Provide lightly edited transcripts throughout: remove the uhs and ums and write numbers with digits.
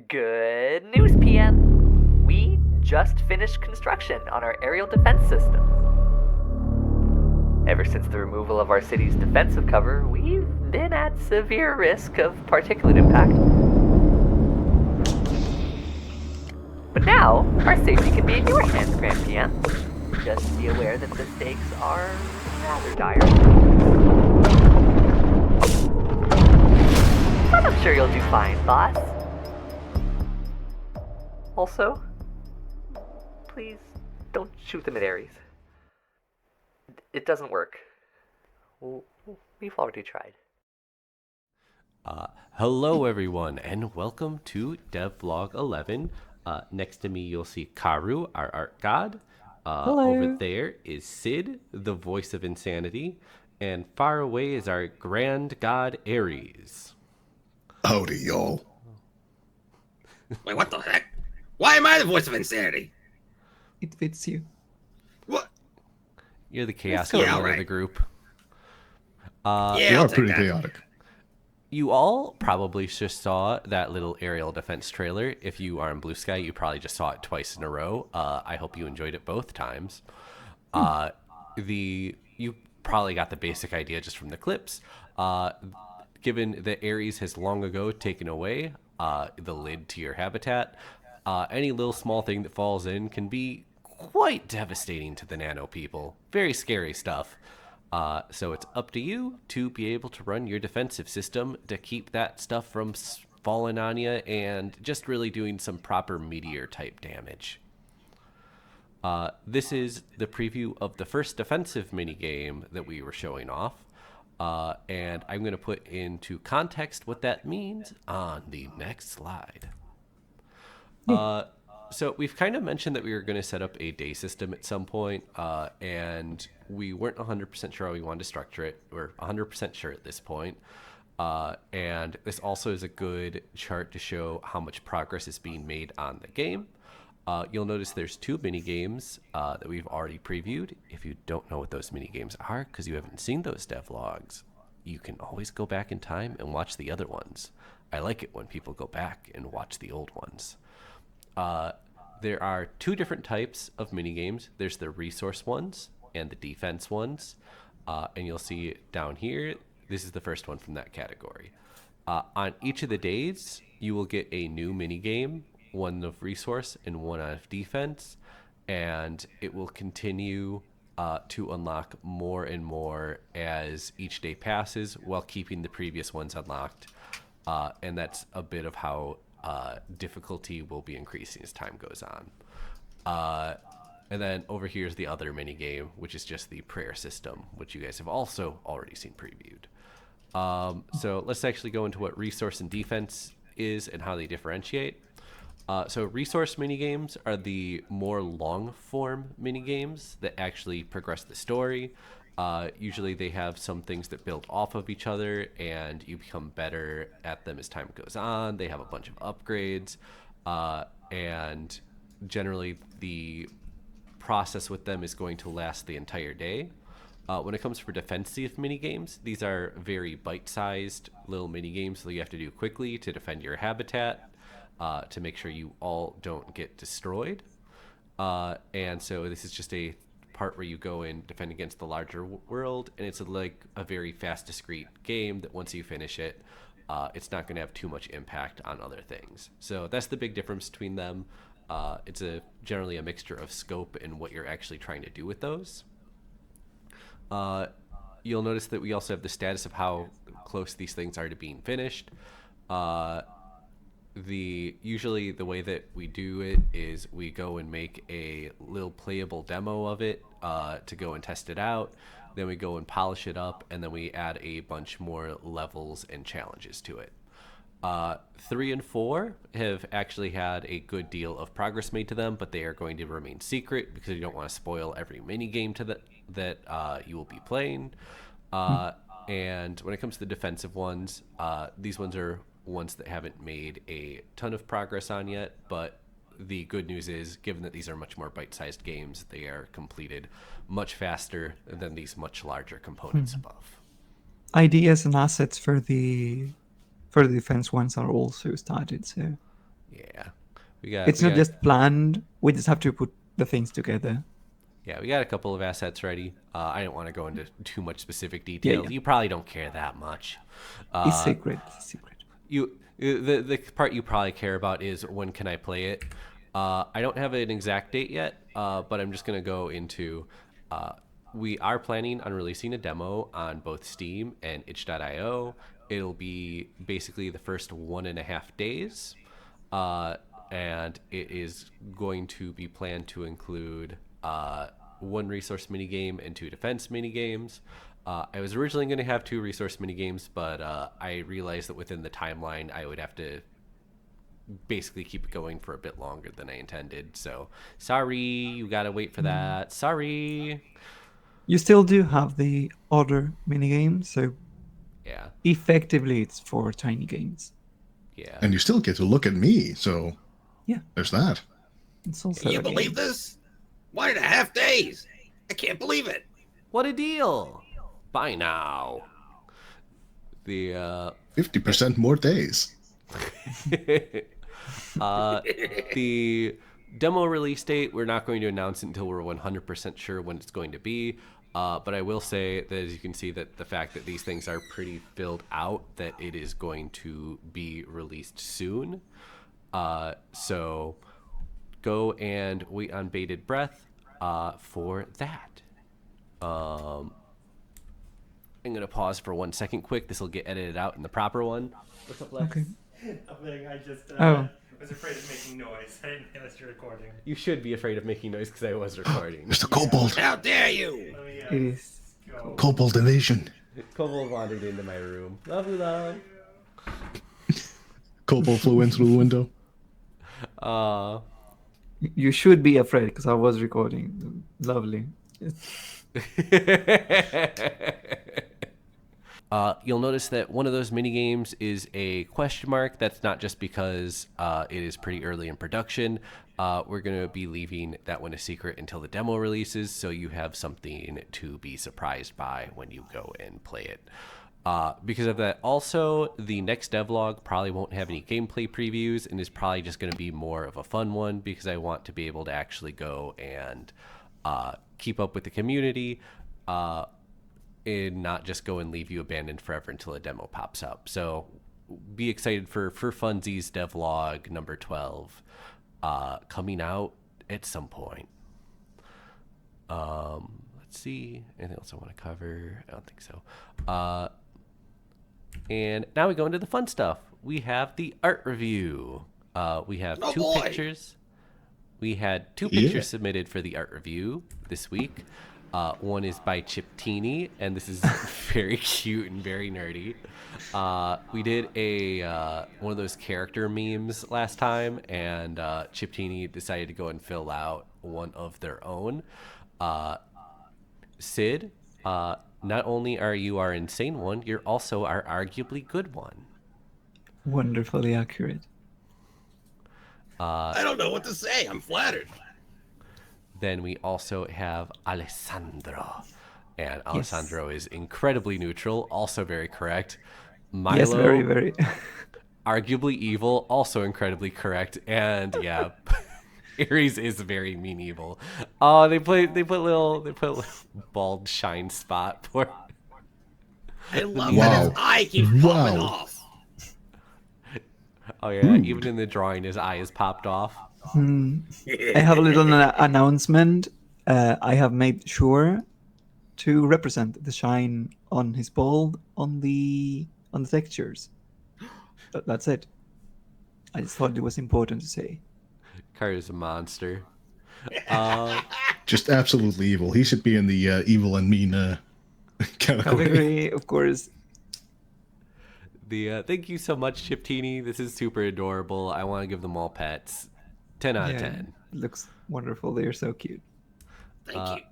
Good news, PM. We just finished construction on our aerial defense system. Ever since the removal of our city's defensive cover, we've been at severe risk of particulate impact. But now, our safety can be in your hands, Grand PM. Just be aware that the stakes are rather dire. But I'm sure you'll do fine, boss. Also, please don't shoot them at Aries. It doesn't work. We've already tried. Hello everyone, and welcome to Devlog 11. Next to me you'll see Karu, our art god. Hello. Over there is Sid, the voice of insanity. And far away is our grand god Aries. Howdy, y'all. Wait, what the heck? Why am I the voice of insanity? It fits you. What? You're the chaos go. element Yeah, of right. the group. Yeah, You I'll are take pretty that. chaotic. You all probably just saw that little aerial defense trailer. If you are in Blue Sky, you probably just saw it twice in a row. I hope you enjoyed it both times. You probably got the basic idea just from the clips. Given that Aries has long ago taken away the lid to your habitat, any little small thing that falls in can be quite devastating to the nano people. Very scary stuff. So it's up to you to be able to run your defensive system to keep that stuff from falling on you and just really doing some proper meteor type damage. This is the preview of the first defensive minigame that we were showing off. And I'm going to put into context what that means on the next slide. So we've kind of mentioned that we were going to set up a day system at some point, and we weren't 100% sure how we wanted to structure it. We're 100% sure at this point. And this also is a good chart to show how much progress is being made on the game. You'll notice there's two mini games that we've already previewed. If you don't know what those mini games are because you haven't seen those devlogs, you can always go back in time and watch the other ones. I like it when people go back and watch the old ones. There are two different types of mini games. There's the resource ones and the defense ones. And you'll see down here, this is the first one from that category. On each of the days, you will get a new mini game, one of resource and one of defense. And it will continue to unlock more and more as each day passes while keeping the previous ones unlocked. And that's a bit of how difficulty will be increasing as time goes on. And then over here is the other mini game, which is just the prayer system, which you guys have also already seen previewed. So let's actually go into what resource and defense is and how they differentiate. So resource mini games are the more long form mini games that actually progress the story. Usually they have some things that build off of each other and you become better at them as time goes on. They have a bunch of upgrades, and generally the process with them is going to last the entire day. When it comes for defensive mini games, these are very bite-sized little mini games that you have to do quickly to defend your habitat, to make sure you all don't get destroyed. And so this is just a part where you go and defend against the larger world, and it's like a very fast, discrete game that once you finish it, it's not going to have too much impact on other things. So that's the big difference between them. It's generally a mixture of scope and what you're actually trying to do with those. You'll notice that we also have the status of how close these things are to being finished. Usually the way that we do it is we go and make a little playable demo of it to go and test it out. Then we go and polish it up, and then we add a bunch more levels and challenges to it. 3 and 4 have actually had a good deal of progress made to them, but they are going to remain secret because you don't want to spoil every mini game that you will be playing. And when it comes to the defensive ones, these ones are ones that haven't made a ton of progress on yet, but the good news is, given that these are much more bite-sized games, they are completed much faster than these much larger components above. Ideas and assets for the defense ones are also started, so Yeah, we got. It's we not got- just planned. We just have to put the things together. Yeah, we got a couple of assets ready. I don't want to go into too much specific details. yeah. You probably don't care that much. It's secret. It's a secret. The part you probably care about is when can I play it. I don't have an exact date yet, but I'm just gonna go into. We are planning on releasing a demo on both Steam and itch.io. It'll be basically the first 1.5 days, and it is going to be planned to include one resource minigame and 2 defense minigames. I was originally going to have 2 resource minigames, but I realized that within the timeline I would have to basically keep it going for a bit longer than I intended. So sorry, you gotta wait for that. Sorry. You still do have the other minigame, so Yeah, effectively it's for tiny games. yeah. And you still get to look at me, so Yeah, there's that. it's also Can you a believe game. this? 1.5 days. I can't believe it. What a deal! Bye now. The 50% more days. the demo release date, we're not going to announce it until we're 100% sure when it's going to be. But I will say that, as you can see, that the fact that these things are pretty filled out, that it is going to be released soon. So go and wait on bated breath for that. I'm going to pause for 1 second quick. This will get edited out in the proper one. What's up, Lex? Okay. Nothing. I just Oh. was afraid of making noise. I didn't realize you're recording. You should be afraid of making noise because I was recording. Mr. Kobold. How dare you? Let me It is. go. Kobold invasion. Kobold wandered into my room. Love you, love. Kobold flew in through the window. You should be afraid because I was recording. Lovely. You'll notice that one of those mini games is a question mark. That's not just because it is pretty early in production. We're going to be leaving that one a secret until the demo releases, so you have something to be surprised by when you go and play it. Because of that, also, the next devlog probably won't have any gameplay previews and is probably just going to be more of a fun one because I want to be able to actually go and keep up with the community and not just go and leave you abandoned forever until a demo pops up. So be excited for Funsies devlog number 12 coming out at some point. Let's see. Anything else I want to cover? I don't think so. And now we go into the fun stuff. We have the art review. We have Oh, 2 boy. pictures. We had 2 Yeah. pictures submitted for the art review this week. One is by Chiptini, and this is very cute and very nerdy. We did a one of those character memes last time, and Chiptini decided to go and fill out one of their own. Sid, not only are you our insane one, you're also our arguably good one. Wonderfully accurate. I don't know what to say. I'm flattered. Then we also have Alessandro. And Alessandro is incredibly neutral, also very correct. Milo, Yes, very, very. arguably evil, also incredibly correct. And yeah, Aries is very mean evil. Oh, they put little bald shine spot for. I love Wow. that his eye keeps popping Wow. off. Oh yeah, even in the drawing, his eye is popped off. I have a little announcement. I have made sure to represent the shine on his bald on the textures. That's it. I just thought it was important to say. Karu's a monster. Just absolutely evil. He should be in the evil and mean category. Category, of course. Thank you so much, Chiptini. This is super adorable. I want to give them all pets. 10 out of 10. It looks wonderful. They're so cute. Thank you.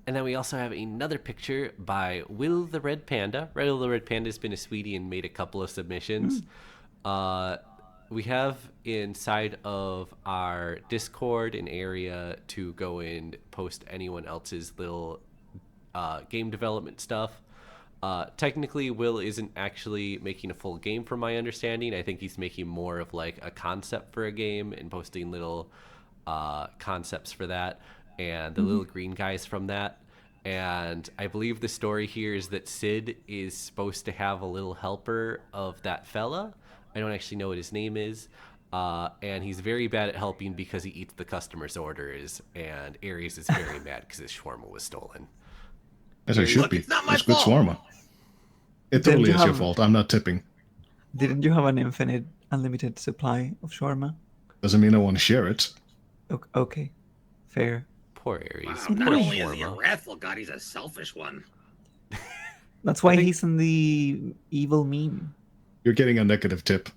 And then we also have another picture by Will the Red Panda. Will the Red Panda has been a sweetie and made a couple of submissions. We have inside of our Discord an area to go and post anyone else's little game development stuff. Technically, Will isn't actually making a full game from my understanding. I think he's making more of like a concept for a game and posting little concepts for that and the little green guys from that. And I believe the story here is that Sid is supposed to have a little helper of that fella. I don't actually know what his name is. And he's very bad at helping because he eats the customer's orders. And Aries is very mad because his shawarma was stolen. As I should Look, be. it's not my It's good fault. shawarma. It Didn't totally you is your have- fault. I'm not tipping. Didn't you have an infinite, unlimited supply of shawarma? Doesn't mean I want to share it. Okay, fair. Poor Aries. Wow, Poor not only is he a shawarma. wrathful god, he's a selfish one. That's why I think- he's in the evil meme. You're getting a negative tip.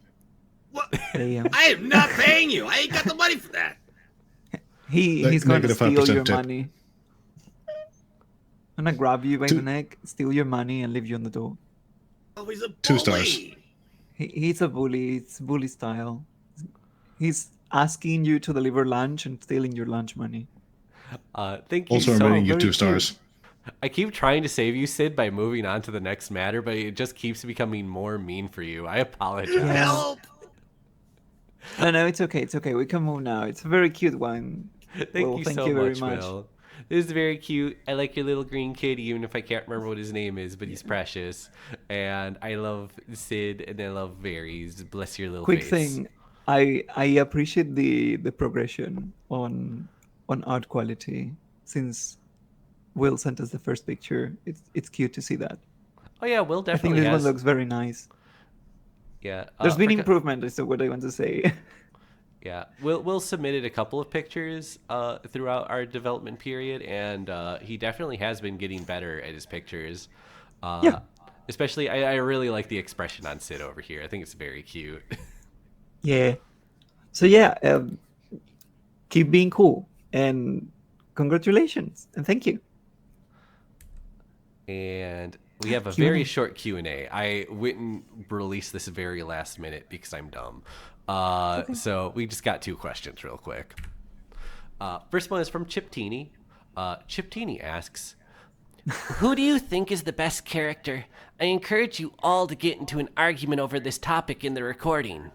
What? Damn. I am not paying you. I ain't got the money for that. He's going to Negative steal 5% your tip. money. I'm gonna grab you by Two- the neck, steal your money, and leave you on the door. Oh, he's a bully. 2 stars. He's a bully. It's bully style. He's asking you to deliver lunch and stealing your lunch money. Thank you Also, I'm so rating you very 2 cute. stars. I keep trying to save you, Sid, by moving on to the next matter, but it just keeps becoming more mean for you. I apologize. Yeah. Help! No, it's okay. It's okay. We can move now. It's a very cute one. Thank you thank so you very much, much. Will. This is very cute. I like your little green kid, even if I can't remember what his name is, but he's precious. And I love Sid, and I love Aries. Bless your little Quick face. thing, I appreciate the progression on art quality since Will sent us the first picture. It's cute to see that. Oh yeah, Will I think definitely this has. one looks very nice. Yeah, There's been forgot- improvement, is what I want to say. Yeah, Will submitted a couple of pictures throughout our development period, and he definitely has been getting better at his pictures. Yeah. Especially, I really like the expression on Sid over here. I think it's very cute. Yeah. So yeah, keep being cool and congratulations and thank you. And we have a Q&A. very short Q&A. I wouldn't release this very last minute because I'm dumb. So we just got 2 questions real quick. First one is from Chip Teeny. Chip Teeny asks, who do you think is the best character? I encourage you all to get into an argument over this topic in the recording.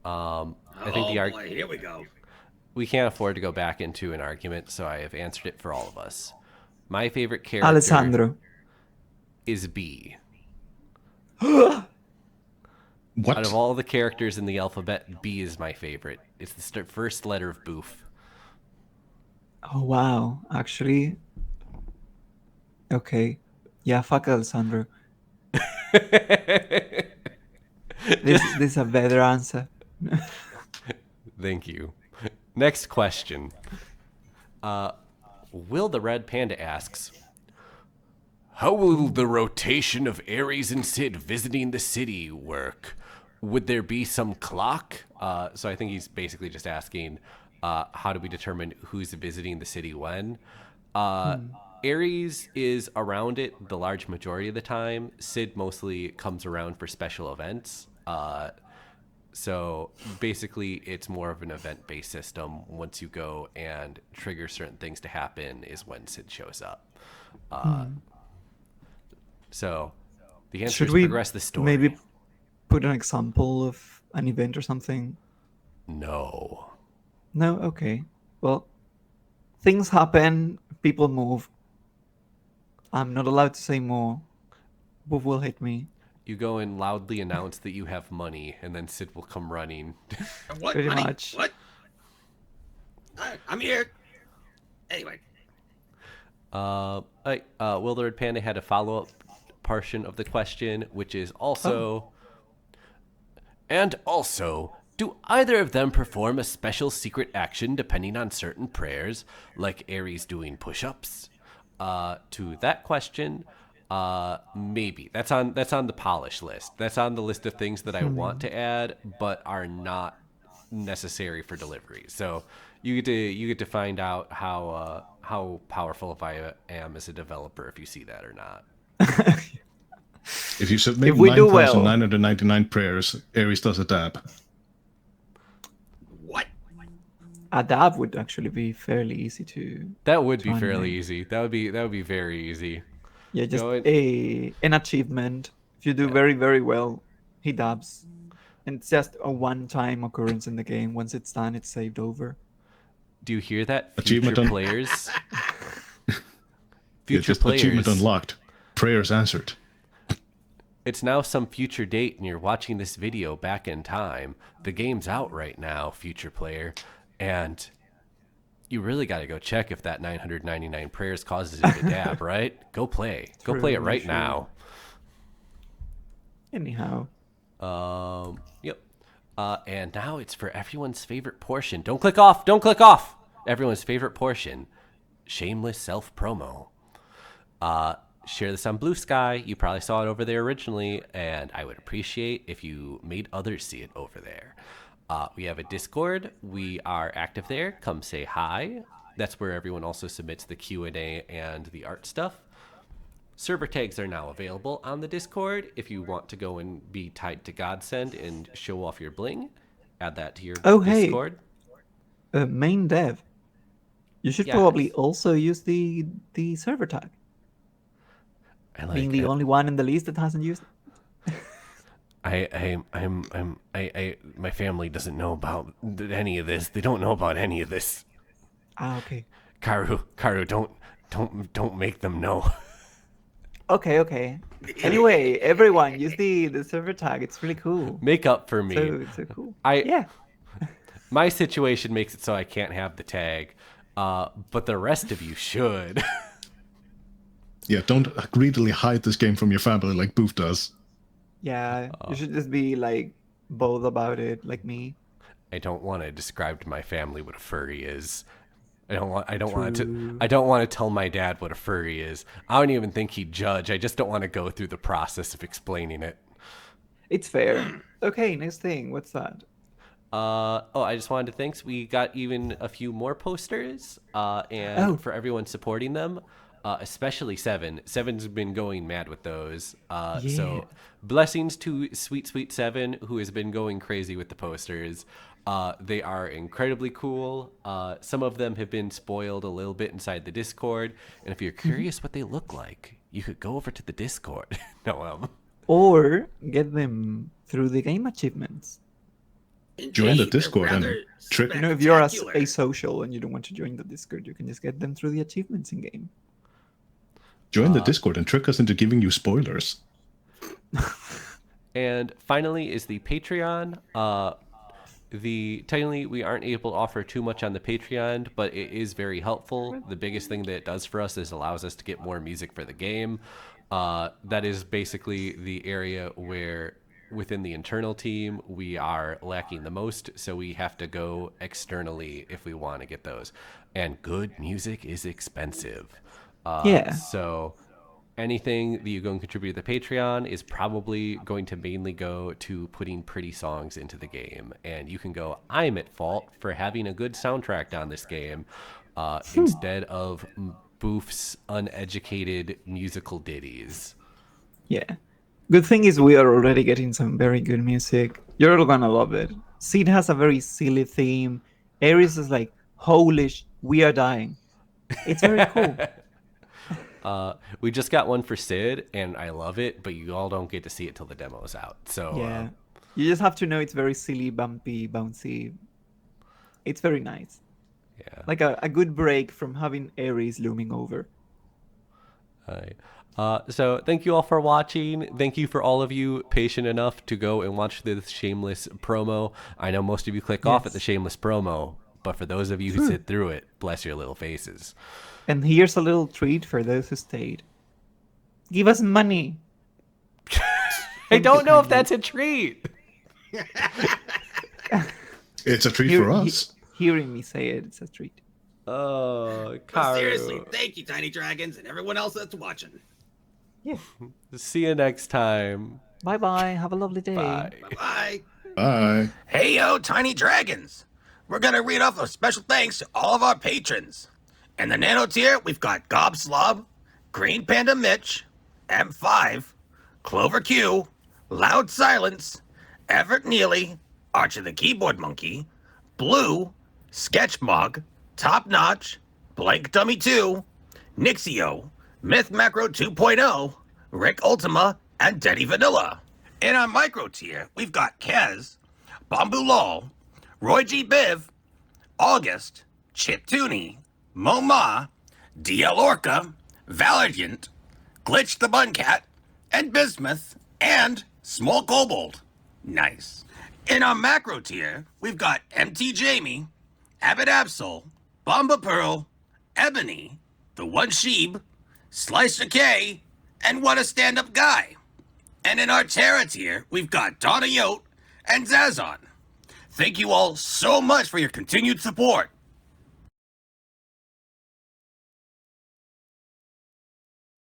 I think Oh boy, here we go. we can't afford to go back into an argument, so I have answered it for all of us. My favorite character Alessandro. is B. What? Out of all the characters in the alphabet, B is my favorite. It's the first letter of Boof. Oh wow, actually. Okay. Yeah, fuck Alessandro. This is a better answer. Thank you. Next question. Will the Red Panda asks, how will the rotation of Aries and Sid visiting the city work? Would there be some clock? So I think he's basically just asking, how do we determine who's visiting the city when? Aries is around it the large majority of the time. Sid mostly comes around for special events. So basically, it's more of an event-based system. Once you go and trigger certain things to happen is when Sid shows up. So the answer Should is we progress the story. maybe put an example of an event or something? No. No? Okay. Well, things happen, people move. I'm not allowed to say more. Boof will hit me. You go and loudly announce that you have money, and then Sid will come running. What? Pretty Money? much. What? I'm here. Anyway. Will the Red Panda had a follow-up portion of the question, which is also... And also, do either of them perform a special secret action depending on certain prayers, like Aries doing push-ups? To that question, maybe. That's on the polish list. That's on the list of things that I want to add, but are not necessary for delivery. So you get to find out how powerful if I am as a developer if you see that or not. If you submit If we do well. 9,999 prayers, Aries does a dab. What? A dab would actually be fairly easy to. That would be Fun, fairly man. easy. That would be very easy. Yeah, just Go an achievement. If you do very, very well, he dabs. And it's just a one-time occurrence in the game. Once it's done, it's saved over. Do you hear that, Achievement future un- players? Yeah, Future just achievement players. unlocked. Prayers answered. It's now some future date and you're watching this video back in time. The game's out right now, future player, and you really got to go check if that 999 prayers causes you to dab, right? Go play. Go play it True, right sure. now. Anyhow. Yep. And now it's for everyone's favorite portion. Don't click off. Don't click off. Everyone's favorite portion. Shameless self-promo. Share this on Blue Sky. You probably saw it over there originally, and I would appreciate if you made others see it over there. We have a Discord. We are active there. Come say hi. That's where everyone also submits the Q&A and the art stuff. Server tags are now available on the Discord. If you want to go and be tied to GodSend and show off your bling, add that to your Discord. Main dev. You should Yes. probably also use the server tag. I like Being the it. only one in the list that hasn't used it. My family doesn't know about any of this. They don't know about any of this. Ah, okay. Karu, don't make them know. Okay. Anyway, everyone, use the server tag. It's really cool. Make up for me. So cool. I- Yeah. My situation makes it so I can't have the tag, but the rest of you should. Yeah, don't greedily hide this game from your family like Boof does. Yeah. You should just be like bold about it, like me. I don't want to describe to my family what a furry is. I don't want True. to tell my dad what a furry is. I don't even think he'd judge. I just don't want to go through the process of explaining it. It's fair. Okay, next thing. What's that? I just wanted to thanks. We got even a few more posters, and for everyone supporting them, especially Seven. Seven's been going mad with those. So blessings to Sweet Seven, who has been going crazy with the posters. They are incredibly cool. Some of them have been spoiled a little bit inside the Discord, and if you're curious what they look like, you could go over to the Discord. Or get them through the game achievements. Join the Indeed, Discord they're and rather trick- You know, if you're spectacular. asocial and you don't want to join the Discord, you can just get them through the achievements in game. Join the Discord and trick us into giving you spoilers. And finally is the Patreon. Technically we aren't able to offer too much on the Patreon, but it is very helpful. The biggest thing that it does for us is allows us to get more music for the game. That is basically the area where within the internal team we are lacking the most, so we have to go externally if we want to get those. And good music is expensive. So anything that you go and contribute to the Patreon is probably going to mainly go to putting pretty songs into the game. And you can go, I'm at fault for having a good soundtrack on this game, instead of Boof's uneducated musical ditties. Yeah. Good thing is we are already getting some very good music. You're all gonna love it. Sid has a very silly theme. Aries is like, holy we are dying. It's very cool. We just got one for Sid, and I love it, but you all don't get to see it till the demo's out. So Yeah. You just have to know it's very silly, bumpy, bouncy. It's very nice. yeah. Like a good break from having Aries looming over. So thank you all for watching. Thank you for all of you patient enough to go and watch this shameless promo. I know most of you click off at the shameless promo, but for those of you who sit through it, bless your little faces. And here's a little treat for those who stayed. Give us money. I don't know if that's a treat. It's a treat Hear- for us. Hearing me say it, it's a treat. Oh, But Karu. seriously, thank you, Tiny Dragons, and everyone else that's watching. Yeah. See you next time. Bye bye. Have a lovely day. Bye. Bye. Bye. Hey yo, Tiny Dragons! We're gonna read off a special thanks to all of our patrons. In the Nano tier, we've got Gob Slob, Green Panda Mitch, M5, Clover Q, Loud Silence, Everett Neely, Archer the Keyboard Monkey, Blue, Sketch Mug, Top Notch, Blank Dummy 2, Nixio, Myth Macro 2.0, Rick Ultima, and Denny Vanilla. In our micro tier, we've got Kez, Bambu Lol, Roy G. Biv, August, Chip Tooney, Moma, DL Orca, Valiant, Glitch the Buncat, and Bismuth, and Small Kobold. Nice. In our macro tier, we've got MT Jamie, Abbott Absol, Bomba Pearl, Ebony, The One Sheeb, Slicer K, and What a Stand-Up Guy. And in our Terra tier, we've got Donna Yote and Zazon. Thank you all so much for your continued support.